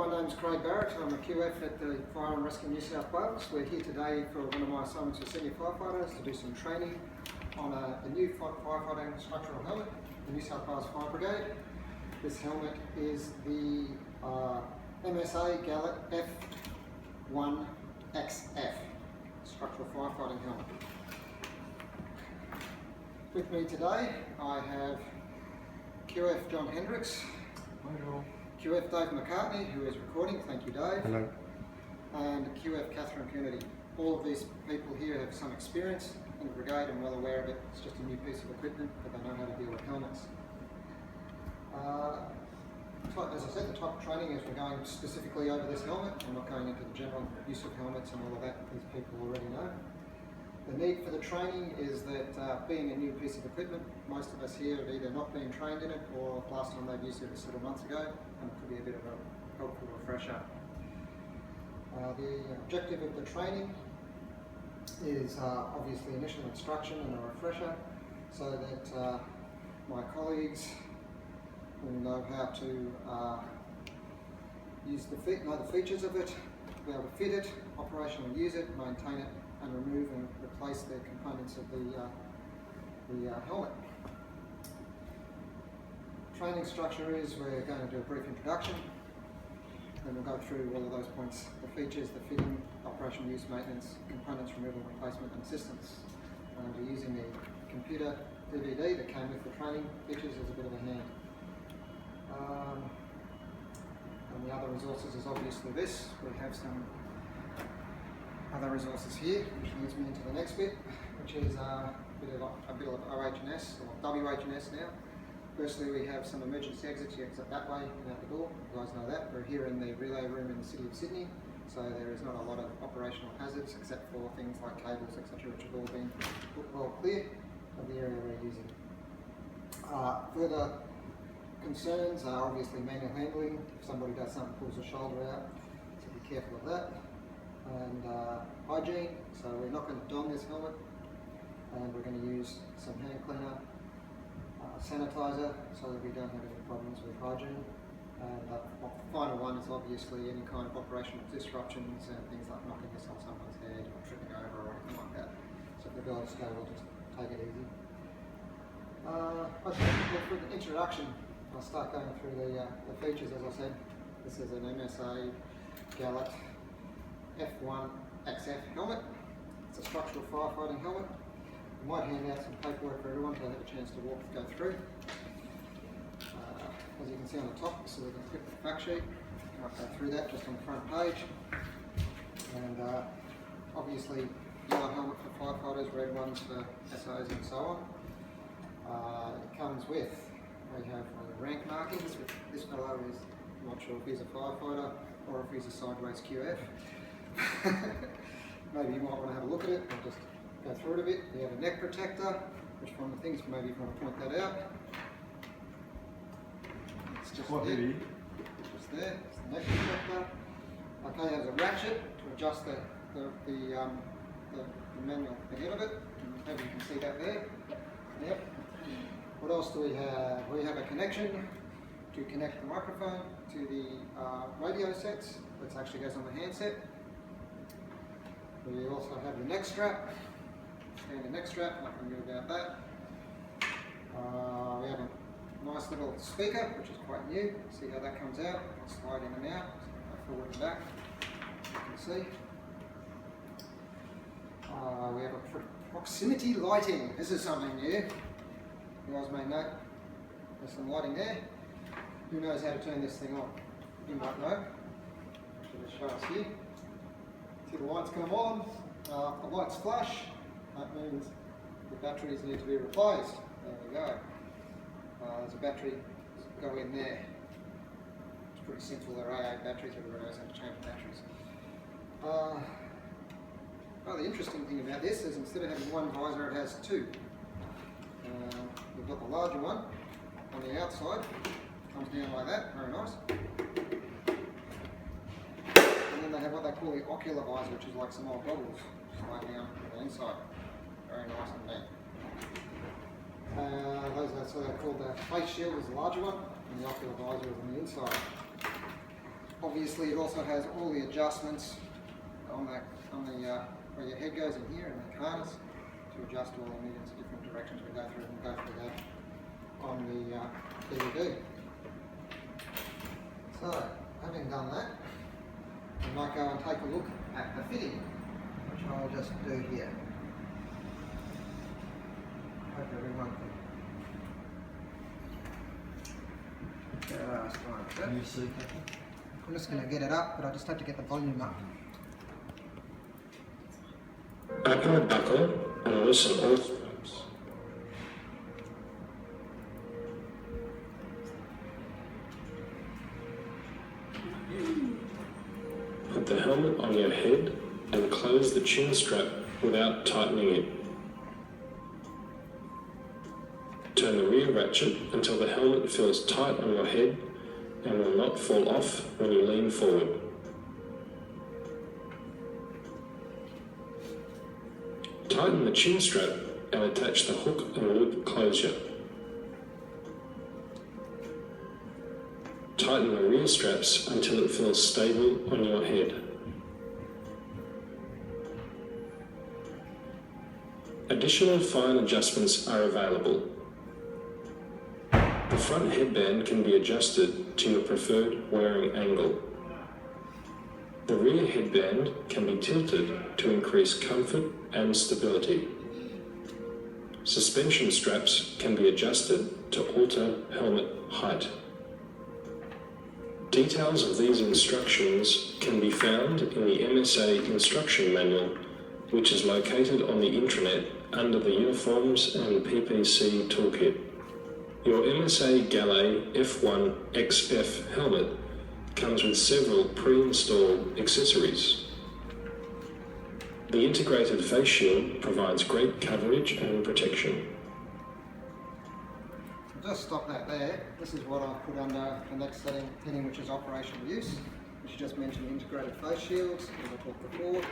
my name's Craig Barratt. I'm a QF at the Fire and Rescue New South Wales. We're here today for one of my assignments for senior firefighters to do some training on the new firefighting structural helmet, the New South Wales Fire Brigade. This helmet is the MSA Gallet F1XF structural firefighting helmet. With me today I have QF John Hendricks. Hello. QF Dave McCartney, who is recording, thank you Dave. Hello. And QF Catherine Kennedy. All of these people here have some experience in the brigade and well aware of it. It's just a new piece of equipment, but they know how to deal with helmets. As I said, the type of training is we're going specifically over this helmet. I'm not going into the general use of helmets and all of that, these people already know. The need for the training is that being a new piece of equipment, most of us here have either not been trained in it or last time they've used it was several months ago, and it could be a bit of a helpful refresher. The objective of the training is obviously initial instruction and a refresher so that my colleagues will know how to know the features of it, be able to fit it, operationally use it, maintain it, and remove and replace the components of the helmet. Training structure is we're going to do a brief introduction, and we'll go through all of those points: the features, the fitting, operational use, maintenance, components removal, replacement, and assistance. And we're using the computer DVD that came with the training features as a bit of a hand. And the other resources is obviously this. We have some other resources here, which leads me into the next bit, which is a bit of OH&S, or WH&S now. Firstly, we have some emergency exits. You exit that way and out the door. You guys know that. We're here in the relay room in the city of Sydney, so there is not a lot of operational hazards except for things like cables, etc., which have all been well clear of the area we're using. Further concerns are obviously manual handling. If somebody does something, pulls a shoulder out, so be careful of that. And hygiene, so we're not going to don this helmet, and we're going to use some hand cleaner, sanitizer, so that we don't have any problems with hygiene. And the final one is obviously any kind of operational disruptions and things like knocking this on someone's head or tripping over or anything like that. So if the guys go, we'll just take it easy. For the introduction, I'll start going through the features. As I said, this is an MSA Gallet F1XF helmet. It's a structural firefighting helmet. I might hand out some paperwork for everyone to have a chance to go through. As you can see on the top, so we can click the fact sheet. I might go through that just on the front page. And obviously, yellow helmet for firefighters, red ones for SOs and so on. It comes with, we have rank markings. This fellow is, I'm not sure if he's a firefighter or if he's a sideways QF. Maybe you might want to have a look at it and just go through it a bit. We have a neck protector, which one of the things, maybe if you want to point that out. It's just there. Just there, it's the neck protector. Okay, there's a ratchet to adjust the manual head of it. Maybe you can see that there. Yep. What else do we have? We have a connection to connect the microphone to the radio sets, which actually goes on the handset. We also have the neck strap, standard neck strap, nothing new about that. We have a nice little speaker, which is quite new. See how that comes out, it'll slide in and out, so forward and back, you can see. We have a proximity lighting. This is something new. You guys may know, there's some lighting there. Who knows how to turn this thing on? You might know. Should just show us here. See the lights come on, the lights flash, that means the batteries need to be replaced. There we go. There's a battery go in there. It's pretty simple, they're AA batteries, everyone knows how to change batteries. The interesting thing about this is instead of having one visor, it has two. We've got the larger one on the outside, comes down like that, very nice. And then they have what they call the ocular visor, which is like some old goggles, slide down on the inside. Very nice and neat. So they're called the face shield is the larger one, and the ocular visor is on the inside. Obviously, it also has all the adjustments on the where your head goes in here and the harness to adjust all the mediums in different directions. We'll go through that on the DVD. So, having done that, we might go and take a look at the fitting, which I'll just do here. Hope everyone can just I'm just going to get it up, but I just have to get the volume up. Open the buckle and loosen all straps. Put the helmet on your head and close the chin strap without tightening it. Turn the rear ratchet until the helmet feels tight on your head and will not fall off when you lean forward. Tighten the chin strap and attach the hook and loop closure. Tighten the rear straps until it feels stable on your head. Additional fine adjustments are available. The front headband can be adjusted to your preferred wearing angle. The rear headband can be tilted to increase comfort and stability. Suspension straps can be adjusted to alter helmet height. Details of these instructions can be found in the MSA instruction manual, which is located on the intranet under the Uniforms and PPC Toolkit. Your MSA Gallet F1 XF helmet comes with several pre-installed accessories. The integrated face shield provides great coverage and protection. Just stop that there. This is what I've put under the next heading, which is operational use, which you just mentioned, integrated face shields, as I talked before.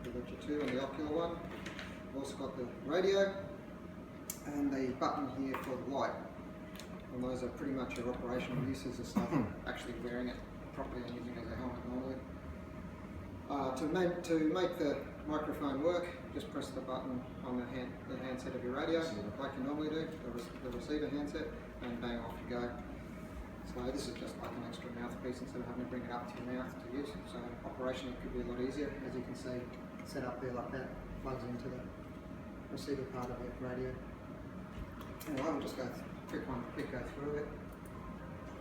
We've got your two and the ocular one. We've also got the radio and the button here for the light. And those are pretty much your operational uses of stuff, actually wearing it properly and using it as a helmet normally. To make the microphone work, just press the button on the handset of your radio, like you normally do, the receiver handset, and bang, off you go. So this is just like an extra mouthpiece instead of having to bring it up to your mouth to use. So operationally it could be a lot easier. As you can see, set up there like that, plugs into the receiver part of the radio. Anyway, I'll just go quick go through it.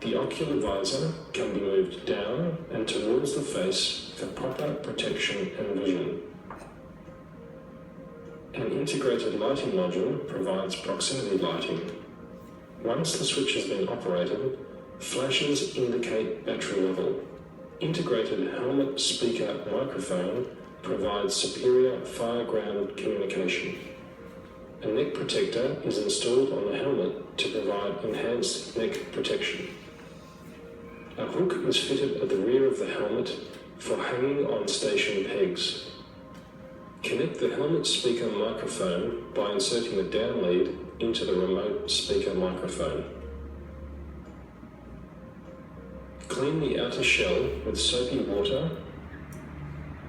The ocular visor can be moved down and towards the face for proper protection and vision. An integrated lighting module provides proximity lighting. Once the switch has been operated, flashes indicate battery level. Integrated helmet speaker microphone provides superior fire-ground communication. A neck protector is installed on the helmet to provide enhanced neck protection. A hook is fitted at the rear of the helmet for hanging on station pegs. Connect the helmet speaker microphone by inserting the down lead into the remote speaker microphone. Clean the outer shell with soapy water.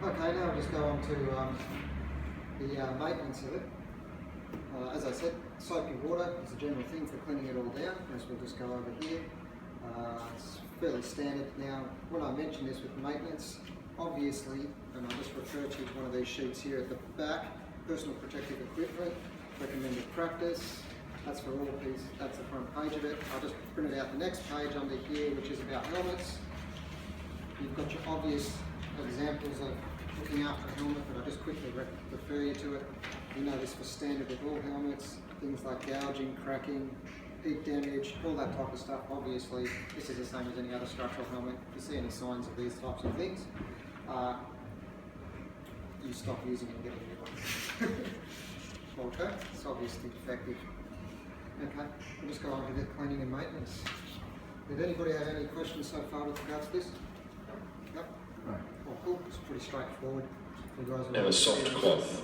Okay, now I'll just go on to the maintenance of it. As I said, soapy water is a general thing for cleaning it all down, as we'll just go over here. It's fairly standard. Now, when I mention this with maintenance, obviously, and I'll just refer to one of these sheets here at the back, personal protective equipment, recommended practice, that's for all these, that's the front page of it. I'll just print out the next page under here, which is about helmets. You've got your obvious examples of looking after a helmet, but I'll just quickly refer you to it. You know this for standard with all helmets, things like gouging, cracking, heat damage, all that type of stuff. Obviously, this is the same as any other structural helmet. If you see any signs of these types of things, you stop using it and get a new one. Okay, it's obviously defective. Okay, we'll just go on to the cleaning and maintenance. Did anybody have any questions so far with regards to this? Yep. Right. Well, cool. It's pretty straightforward. You guys And a soft cloth.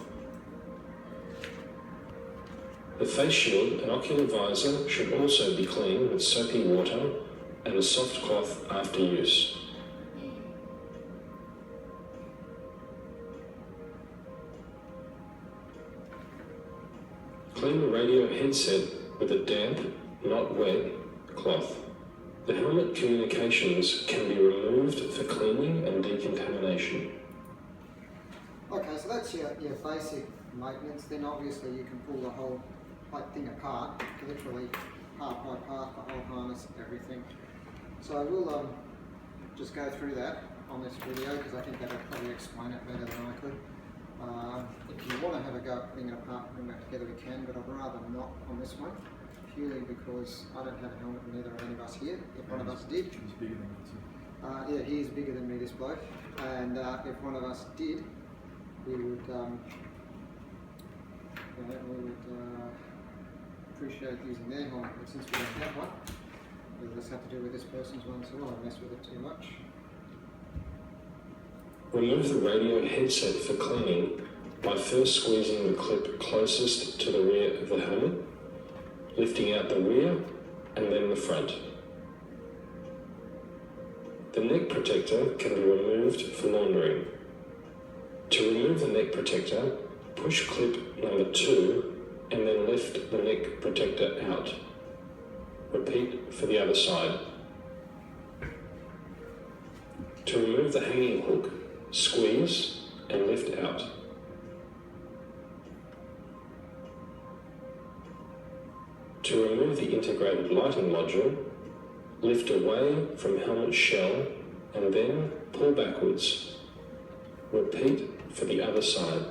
The face shield and ocular visor should also be cleaned with soapy water and a soft cloth after use. Clean the radio headset with a damp, not wet, cloth. The helmet communications can be removed for cleaning and decontamination. Okay, so that's your basic maintenance. Then obviously you can pull the whole thing apart, literally part by part, the whole harness, everything. So we'll just go through that on this video because I think that'll probably explain it better than I could. If you want to have a go at putting it apart and putting it together, we can, but I'd rather not on this one, purely because I don't have a helmet and neither of any of us here. If one of us did, He's bigger than you too. yeah, he is bigger than me, this bloke, and if one of us did, we would appreciate using their helmet, but since we don't have one, we'll just have to do with this person's one, so I won't mess with it too much. Remove the radio headset for cleaning by first squeezing the clip closest to the rear of the helmet, lifting out the rear and then the front. The neck protector can be removed for laundering. To remove the neck protector, push clip number 2 and then lift the neck protector out. Repeat for the other side. To remove the hanging hook, squeeze and lift out. To remove the integrated lighting module, lift away from helmet shell and then pull backwards. Repeat for the other side.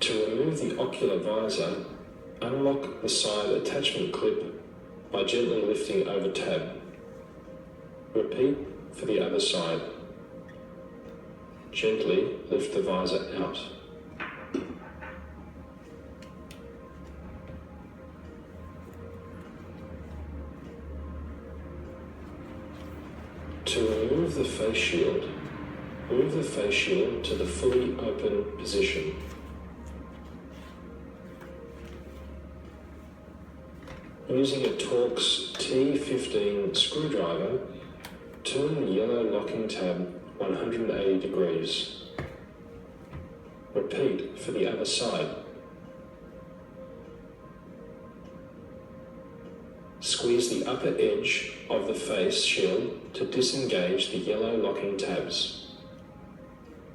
To remove the ocular visor, unlock the side attachment clip by gently lifting over tab. Repeat for the other side. Gently lift the visor out. To remove the face shield, move the face shield to the fully open position. Using a Torx T15 screwdriver, turn the yellow locking tab 180 degrees. Repeat for the other side. Squeeze the upper edge of the face shield to disengage the yellow locking tabs.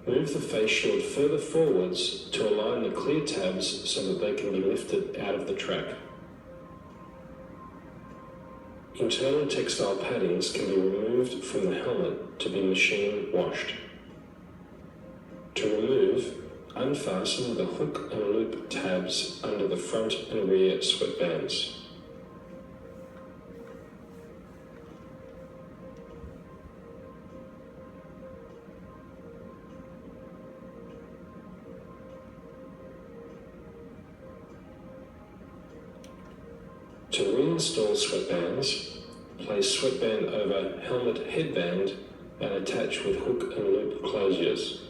Move the face shield further forwards to align the clear tabs so that they can be lifted out of the track. Internal textile paddings can be removed from the helmet to be machine washed. To remove, unfasten the hook and loop tabs under the front and rear sweatbands. To reinstall sweatbands, place sweatband over helmet headband and attach with hook and loop closures.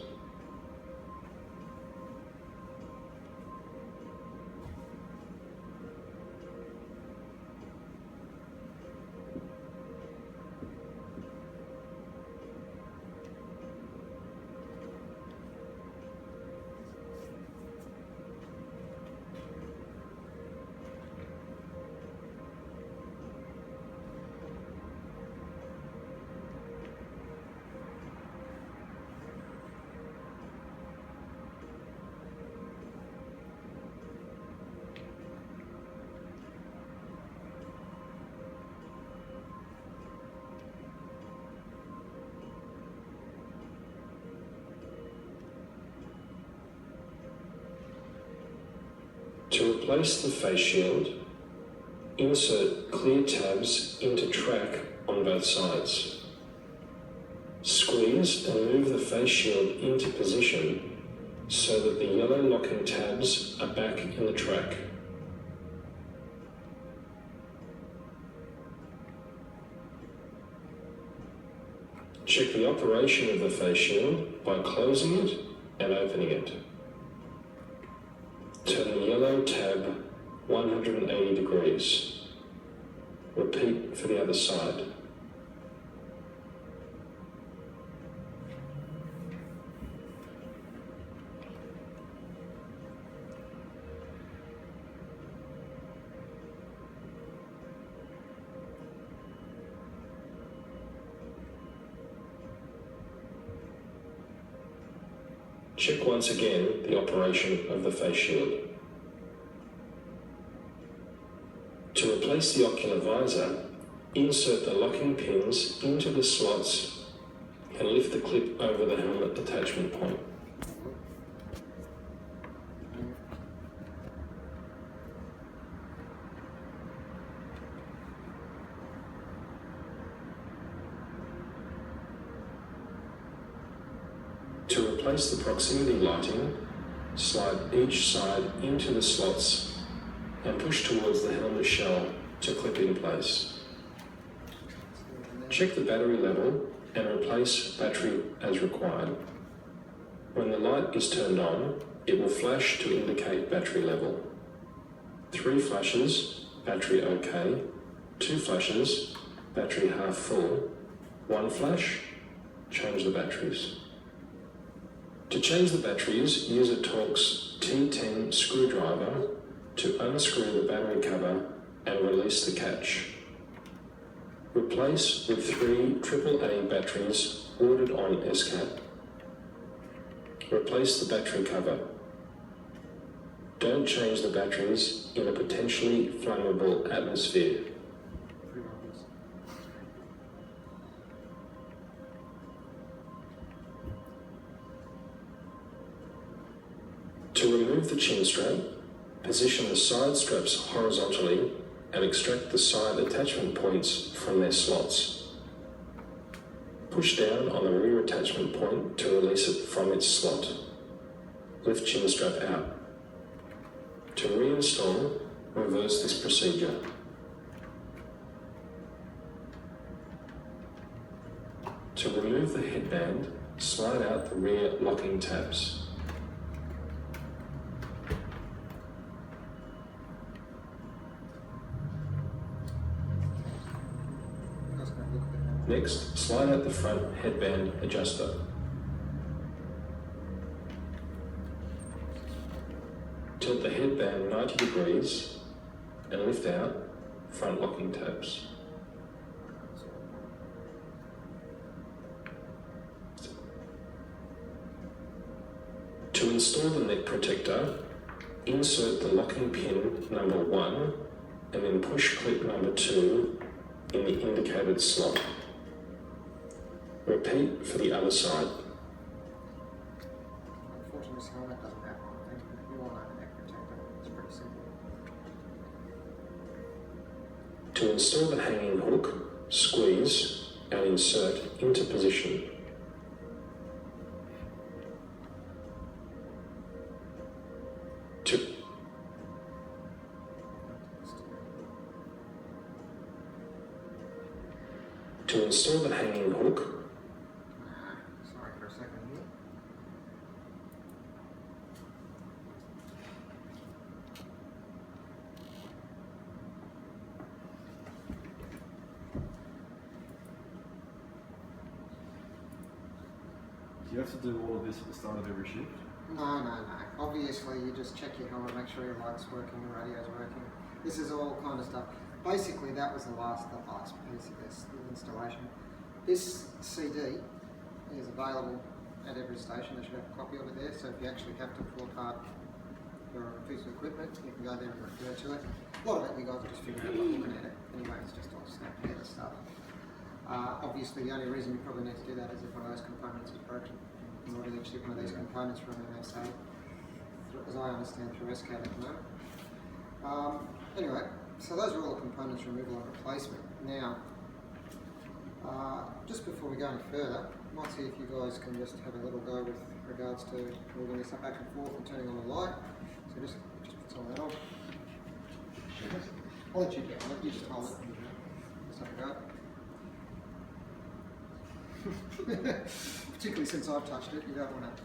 To replace the face shield, insert clear tabs into track on both sides. Squeeze and move the face shield into position so that the yellow locking tabs are back in the track. Check the operation of the face shield by closing it and opening it. Turn the yellow tab 180 degrees. Repeat for the other side. Check once again the operation of the face shield. To replace the ocular visor, insert the locking pins into the slots and lift the clip over the helmet attachment point. To replace the proximity lighting, slide each side into the slots and push towards the helmet shell to clip in place. Check the battery level and replace battery as required. When the light is turned on, it will flash to indicate battery level. 3 flashes, battery OK. 2 flashes, battery half full. 1 flash, change the batteries. To change the batteries, use a Torx T10 screwdriver to unscrew the battery cover and release the catch. Replace with 3 AAA batteries ordered on SCAT. Replace the battery cover. Don't change the batteries in a potentially flammable atmosphere. To remove the chin strap, position the side straps horizontally and extract the side attachment points from their slots. Push down on the rear attachment point to release it from its slot. Lift chin strap out. To reinstall, reverse this procedure. To remove the headband, slide out the rear locking tabs. Next, slide out the front headband adjuster. Tilt the headband 90 degrees and lift out front locking tabs. To install the neck protector, insert the locking pin number 1 and then push clip number 2 in the indicated slot. Repeat for the other side. Unfortunately, this helmet doesn't have one. You all know the neck protector. It's pretty simple. To install the hanging hook, squeeze and insert into position. To install the hanging hook, sorry for a second here. Do you have to do all of this at the start of every shift? No. Obviously, you just check your helmet, make sure your light's working, your radio's working. This is all kind of stuff. Basically, that was the last piece of this installation. This CD is available at every station. They should have a copy of it there. So if you actually have to pull apart your piece of equipment, you can go there and refer to it. A lot of it you guys will just figure out by looking at it. Anyway, it's just all snap together stuff. Obviously, the only reason you probably need to do that is if one of those components is broken. In order to ship one of these components from MSA, as I understand through SCAT at the moment. Anyway, so those are all the components removal and replacement. Now, just before we go any further, I might see if you guys can just have a little go with regards to moving this up back and forth and turning on the light. So just put some of that on. I'll let you do it. You just hold it. Just have a go. Particularly since I've touched it, you don't want to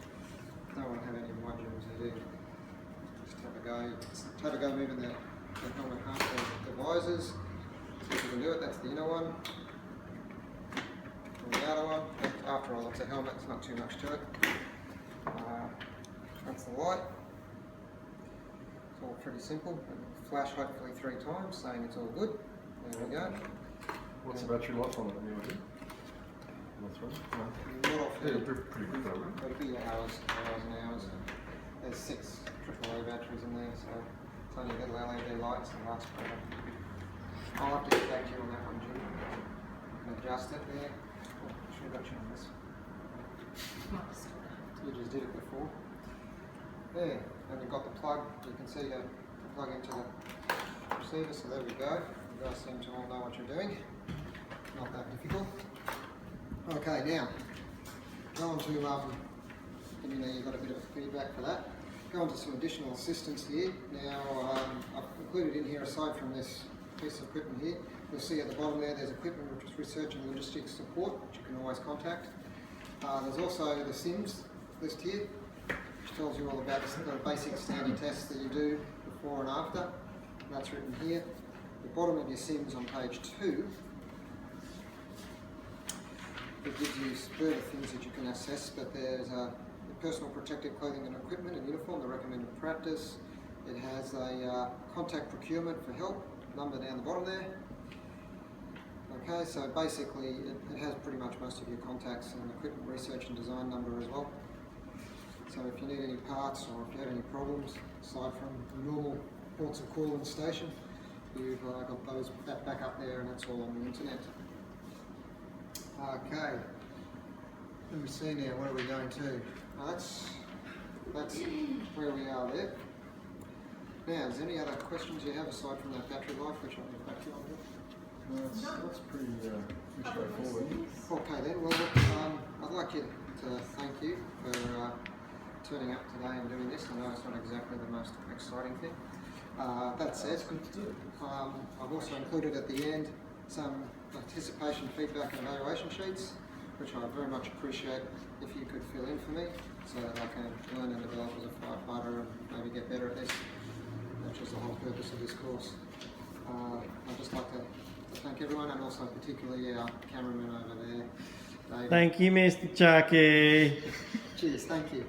have any wonderings there, do you? Just have a go. Have a go moving the helmet half the visors. See if you can do it. That's the inner one. And the outer one. After all, it's a helmet. It's not too much to it. That's the light. It's all pretty simple. Flash hopefully 3 times, saying it's all good. There we go. What's the battery life on it? Not off Yeah, pretty good though, right? Got a few hours and hours. There's 6 AAA batteries in there, so it's only little LED lights and last forever. I'll have to get back to you on that one, Jim. And adjust it there. Oh, should have got you on this. You just did it before. There, and you've got the plug. You can see the plug into the receiver, so there we go. You guys seem to all know what you're doing. Not that difficult. Okay, now, go on to, you know, you've got a bit of feedback for that. Go on to some additional assistance here. Now, I've included in here, aside from this piece of equipment here, you'll see at the bottom there, there's equipment which is research and logistics support, which you can always contact. There's also the SIMS list here, which tells you all about the basic standard tests that you do before and after. That's written here. The bottom of your SIMS on page 2, it gives you further things that you can assess, but there's the personal protective clothing and equipment and uniform, the recommended practice. It has a contact procurement for help, number down the bottom there. Okay, so basically it has pretty much most of your contacts and equipment research and design number as well. So if you need any parts or if you have any problems, aside from the normal ports of call in the station, you've got that back up there, and that's all on the internet. Okay, let me see now, where are we going to? Now that's where we are there. Now, is there any other questions you have aside from that battery life, which I'll get back to you on? No, that's pretty straightforward. Okay then, well look, I'd like to thank you for turning up today and doing this. I know it's not exactly the most exciting thing. That said, That's good to do. I've also included at the end some participation feedback and evaluation sheets, which I very much appreciate if you could fill in for me, so that I can learn and develop as a firefighter and maybe get better at this, which is the whole purpose of this course. I'd just like to thank everyone, and also particularly our cameraman over there, David. Thank you, Mr. Chucky. Cheers, thank you.